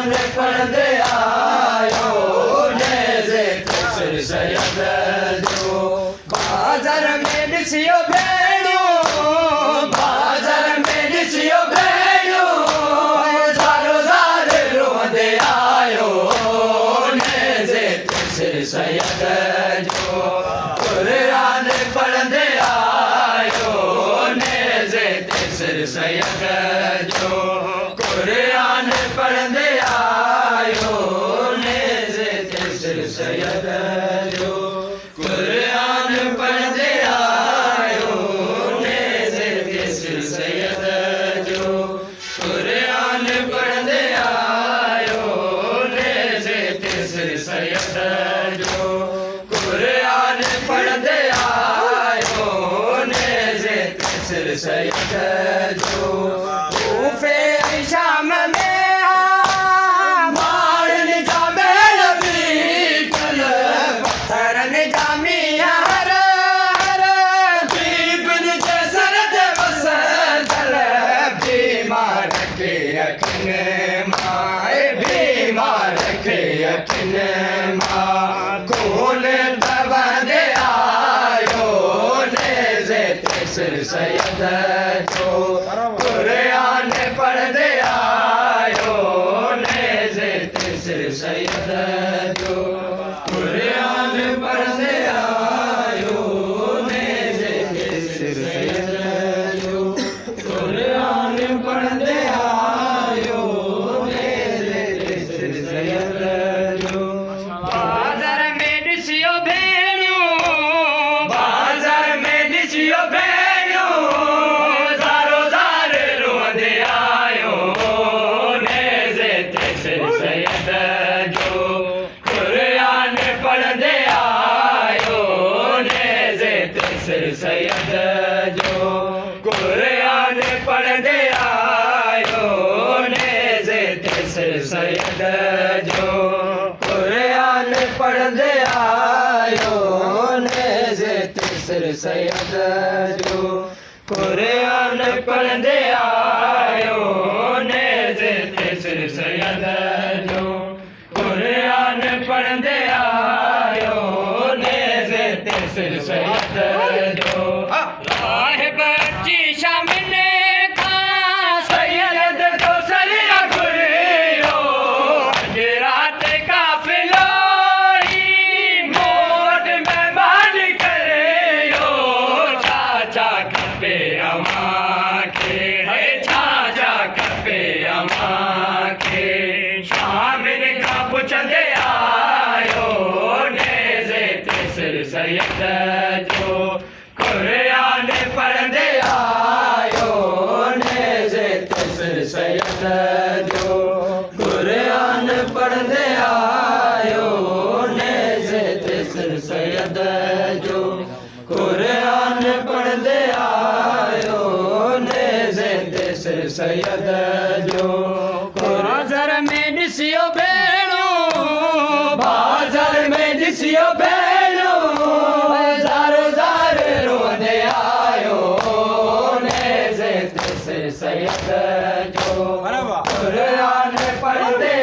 कुरान पढ़ंदे आयो नेज़े सिर सैयद जो बाज़ार में ॾिसियो भेणियो बाज़ार में ॾिसियो भेणियो ज़ारो ज़ार रोंदे आयो नेज़े सिर सैयद जो कुरान पढ़ंदे आयो नेज़े सिर सैयद जो कुरान पढ़ंदे आयो नेज़े सिर सैयद जो कुरान पढ़ंदे आयो नेज़े सिर सैयद जो कुरान पढ़ंदे आयो नेज़े सिर सैयद जो कुरान पढ़ंदे आयो नेज़े सिर सैयद जो ऊफ़े शाम में मारन जामे नबी कल पत्थरन जामिया हर हर बीबन जैसर दे वसर दल बीमार के यकीन माए बीमार के यकीन माँ खोल दबंदे आयो नेज़े सिर सैयद जो कुरान पढ़ंदे आयो नेज़े सिर सैयद जो कुरान पढ़ंदे आयो नेज़े सिर सैयद जो कुरान पढ़ंदे आयो नेज़े सिर सैयद जो बाज़ार में ॾिसियो भेणियो बाज़ार में ॾिसियो भेणियो ज़ारो ज़ार रोंदे आयो नेज़े सिर सैयद जो कुरान पढ़ंदे आयो नेज़े सिर सैयद जो कुरान पढ़ंदे आयो नेज़े सिर सैयद जो कुरान पढ़ंदे आयो नेज़े सिर सैयद जो कुरान पढ़ंदे आयो नेज़े सिर सैयद जो कुरान पढ़ंदे आयो नेज़े सिर सैयद जो राहिब जी शाम ने कहा सैयद तो सरिया घुरियो अॼु राति काफ़िलो मोट महिमान करियो छा छा खपे अव्हां खे छा छा खपे अव्हां खे शामिल खां पुछंदे आयो नेज़े सिर सैयद जो कुरान पढ़ंदे आयो नेज़े सिर सैयद जो कुरान पढ़ंदे आयो नेज़े सिर सैयद जो कुरान पढ़ंदे आयो नेज़े सिर सैयद जो बाज़ार में ॾिसियो भेणो बाज़ार में ॾिसियो भेणो ज़ारो ज़ार रोंदे आयो नेज़े सिर सैयद जो कुरान पढ़ंदे